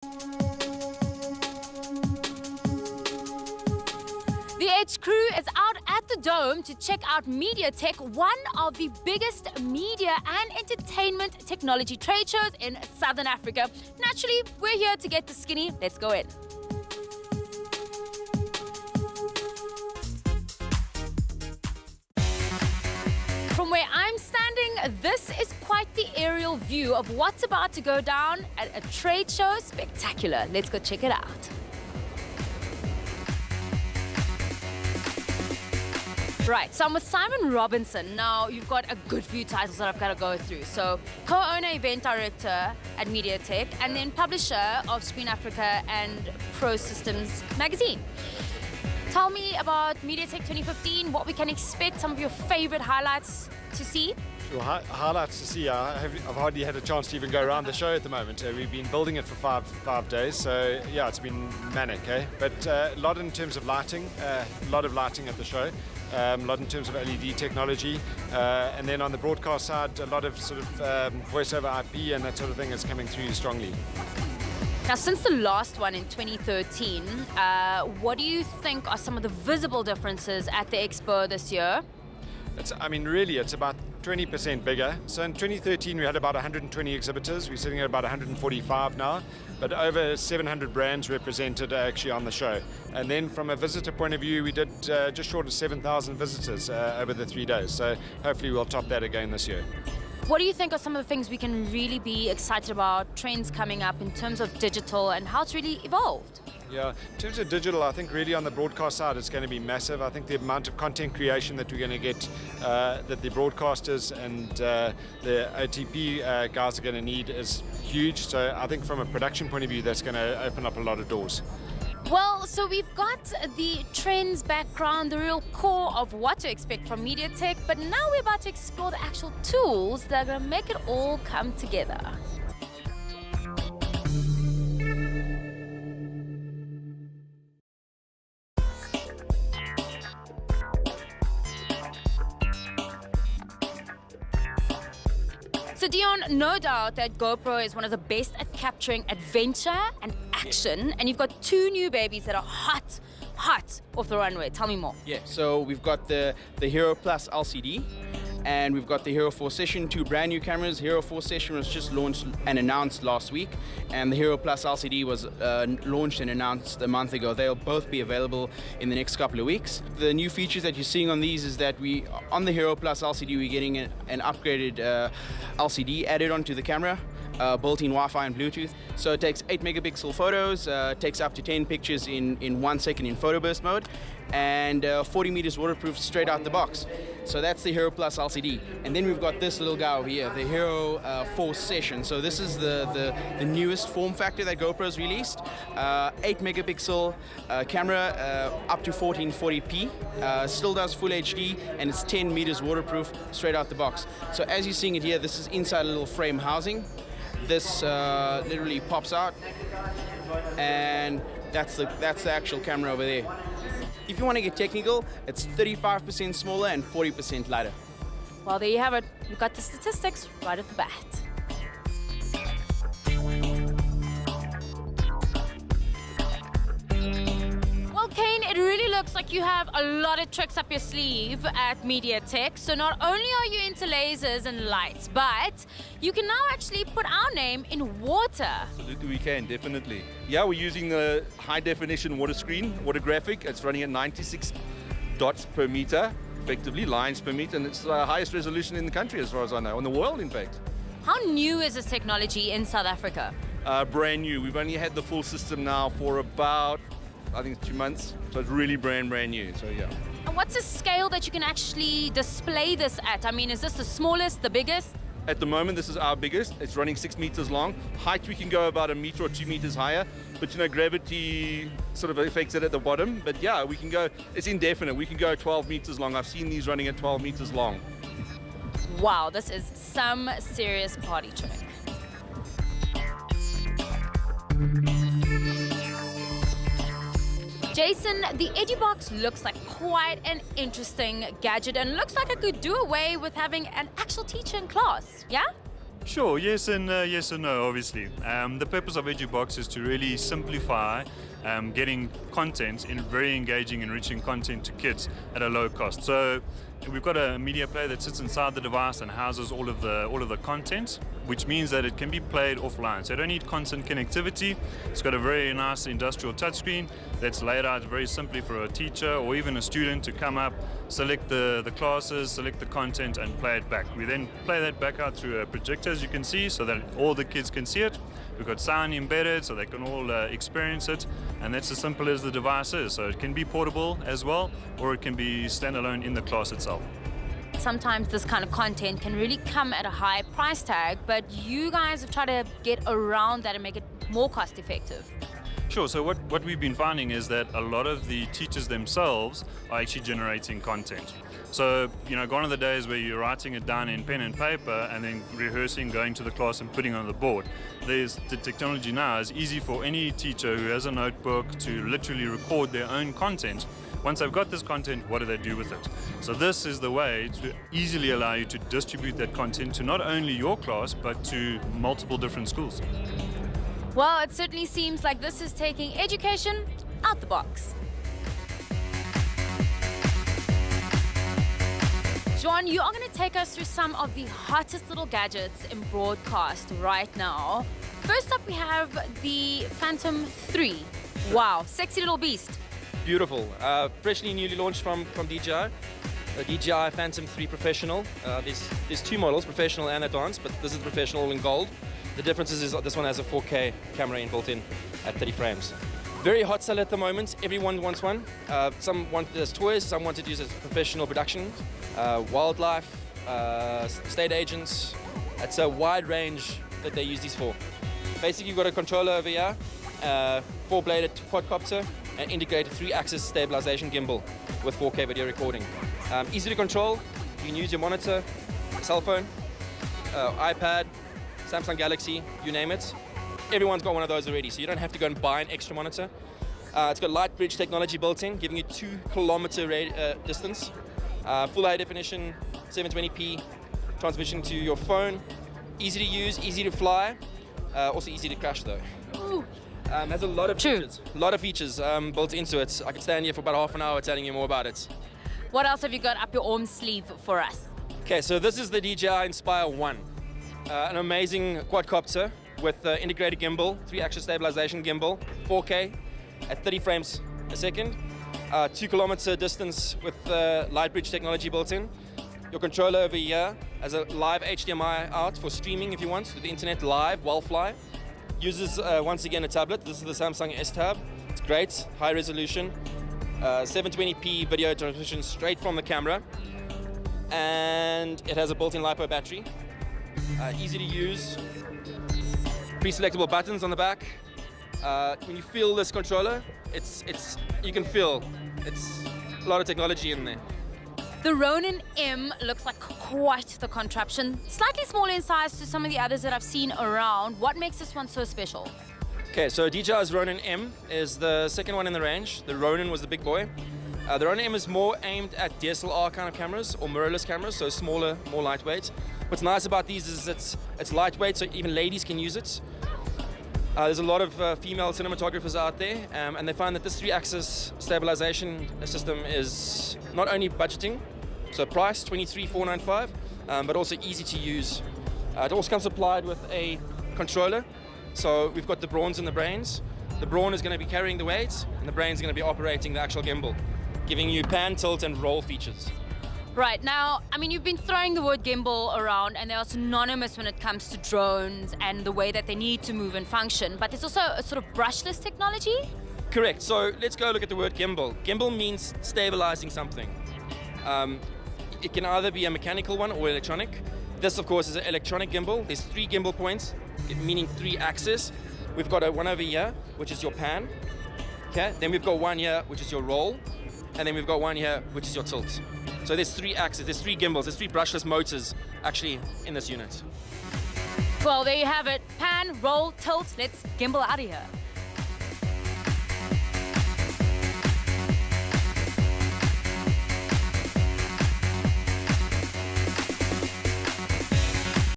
The Edge crew is out at the Dome to check out MediaTech, one of the biggest media and entertainment technology trade shows in Southern Africa. Naturally, we're here to get the skinny. Let's go in. From where I'm standing, this is quite the aerial view of what's about to go down at a trade show spectacular. Let's go check it out. Right, so I'm with Simon Robinson. Now, you've got a good few titles that I've got to go through. So, co-owner, event director at MediaTech, and then publisher of Screen Africa and Pro Systems magazine. Tell me about MediaTek 2015, what we can expect, some of your favorite highlights to see. Sure, highlights to see. I've hardly had a chance to even go around the show at the moment. We've been building it for five days, so yeah, it's been manic, eh? But a lot in terms of lighting, a lot of lighting at the show. A lot in terms of LED technology, and then on the broadcast side, a lot of sort of voice over IP and that sort of thing is coming through strongly. Now, since the last one in 2013, what do you think are some of the visible differences at the expo this year? Really, it's about 20% bigger. So in 2013, we had about 120 exhibitors. We're sitting at about 145 now, but over 700 brands represented actually on the show. And then from a visitor point of view, we did just short of 7,000 visitors over the 3 days. So hopefully we'll top that again this year. What do you think are some of the things we can really be excited about, trends coming up in terms of digital and how it's really evolved? Yeah, in terms of digital, I think really on the broadcast side it's going to be massive. I think the amount of content creation that we're going to get, that the broadcasters and the OTP guys are going to need is huge. So I think from a production point of view, that's going to open up a lot of doors. Well, so we've got the trends background, the real core of what to expect from MediaTek, but now we're about to explore the actual tools that are going to make it all come together. So Dion, no doubt that GoPro is one of the best at capturing adventure and action, and you've got two new babies that are hot off the runway. Tell me more. Yeah, so we've got the Hero Plus LCD, and we've got the Hero 4 Session, two brand new cameras. Hero 4 Session was just launched and announced last week, and the Hero Plus LCD was launched and announced a month ago. They'll both be available in the next couple of weeks. The new features that you're seeing on these is that on the Hero Plus LCD, we're getting an upgraded LCD added onto the camera. Built-in Wi-Fi and Bluetooth. So it takes 8 megapixel photos, takes up to 10 pictures in 1 second in photo burst mode, and 40 meters waterproof straight out the box. So that's the Hero Plus LCD. And then we've got this little guy over here, the Hero 4 Session. So this is the newest form factor that GoPro's released. 8 megapixel camera, up to 1440p, still does full HD, and it's 10 meters waterproof straight out the box. So as you're seeing it here, this is inside a little frame housing. This literally pops out, and that's the actual camera over there. If you want to get technical, it's 35% smaller and 40% lighter. Well, there you have it. You've got the statistics right at the bat. Well, Kane, it really looks like you have a lot of tricks up your sleeve at MediaTek. So not only are you into lasers and lights, but you can now actually put our name in water. Absolutely, we can, definitely. Yeah, we're using the high-definition water screen, water graphic. It's running at 96 dots per meter, effectively, lines per meter, and it's the highest resolution in the country, as far as I know, in the world, in fact. How new is this technology in South Africa? Brand new. We've only had the full system now for about, I think, 2 months, so it's really brand new, so yeah. And what's the scale that you can actually display this at? I mean, is this the smallest, the biggest? At the moment, this is our biggest. It's running 6 meters long. Height, we can go about 1 meter or 2 meters higher, but gravity sort of affects it at the bottom. But yeah, we can go, it's indefinite. We can go 12 meters long. I've seen these running at 12 meters long. Wow, this is some serious party trick. Jason, the AgBox looks like quite an interesting gadget and looks like it could do away with having an actual teacher in class, yeah? Sure, yes and no, obviously. The purpose of AgBox is to really simplify getting content, in very engaging, enriching content to kids at a low cost. So we've got a media player that sits inside the device and houses all of the content, which means that it can be played offline. So you don't need constant connectivity. It's got a very nice industrial touchscreen that's laid out very simply for a teacher or even a student to come up, select the classes, select the content and play it back. We then play that back out through a projector, as you can see, so that all the kids can see it. We've got sound embedded so they can all experience it, and that's as simple as the device is. So it can be portable as well, or it can be standalone in the class itself. Sometimes this kind of content can really come at a high price tag, but you guys have tried to get around that and make it more cost effective. Sure, so what we've been finding is that a lot of the teachers themselves are actually generating content. So, gone are the days where you're writing it down in pen and paper and then rehearsing, going to the class and putting it on the board. The technology now is easy for any teacher who has a notebook to literally record their own content. Once they've got this content, what do they do with it? So this is the way to easily allow you to distribute that content to not only your class, but to multiple different schools. Well, it certainly seems like this is taking education out the box. John, you are going to take us through some of the hottest little gadgets in broadcast right now. First up, we have the Phantom 3. Wow, sexy little beast. Beautiful. Freshly newly launched from DJI. The DJI Phantom 3 Professional. There's two models, professional and advanced, but this is the professional in gold. The difference is this one has a 4K camera inbuilt in at 30 frames. Very hot seller at the moment. Everyone wants one. Some want it as toys, some want it used as professional production. Wildlife, state agents. It's a wide range that they use these for. Basically, you've got a controller over here, 4-bladed quadcopter, and integrated 3-axis stabilization gimbal with 4K video recording. Easy to control. You can use your monitor, cell phone, iPad, Samsung Galaxy, you name it. Everyone's got one of those already, so you don't have to go and buy an extra monitor. It's got light bridge technology built in, giving you 2-kilometer distance. Full high definition, 720p transmission to your phone. Easy to use, easy to fly, also easy to crash though. Has a lot of features built into it. I could stand here for about half an hour telling you more about it. What else have you got up your arm sleeve for us? Okay, so this is the DJI Inspire 1. An amazing quadcopter with integrated gimbal, 3-axis stabilization gimbal, 4K at 30 frames a second. 2-kilometer distance with light bridge technology built in. Your controller over here has a live HDMI out for streaming if you want, to the internet live while fly. Uses, once again, a tablet. This is the Samsung S Tab. It's great, high resolution. 720p video transmission straight from the camera. And it has a built-in LiPo battery. Easy to use. Pre-selectable buttons on the back. When you feel this controller, you can feel it's a lot of technology in there. The Ronin M looks like quite the contraption. Slightly smaller in size to some of the others that I've seen around. What makes this one so special? Okay, so DJI's Ronin M is the second one in the range. The Ronin was the big boy. The Ronin M is more aimed at DSLR kind of cameras or mirrorless cameras, so smaller, more lightweight. What's nice about these is it's lightweight, so even ladies can use it. There's a lot of female cinematographers out there, and they find that this 3-axis stabilization system is not only budgeting, so price $23,495, but also easy to use. It also comes supplied with a controller. So we've got the brawns and the brains. The brawn is going to be carrying the weight, and the brain is going to be operating the actual gimbal, giving you pan, tilt, and roll features. Right, now, I mean, you've been throwing the word gimbal around, and they are synonymous when it comes to drones and the way that they need to move and function, but there's also a sort of brushless technology? Correct, so let's go look at the word gimbal. Gimbal means stabilizing something. It can either be a mechanical one or electronic. This, of course, is an electronic gimbal. There's 3 gimbal points, meaning 3 axes. We've got one over here, which is your pan. Okay, then we've got one here, which is your roll. And then we've got one here, which is your tilt. So there's 3 axes, there's 3 gimbals, there's 3 brushless motors actually in this unit. Well, there you have it. Pan, roll, tilt. Let's gimbal out of here.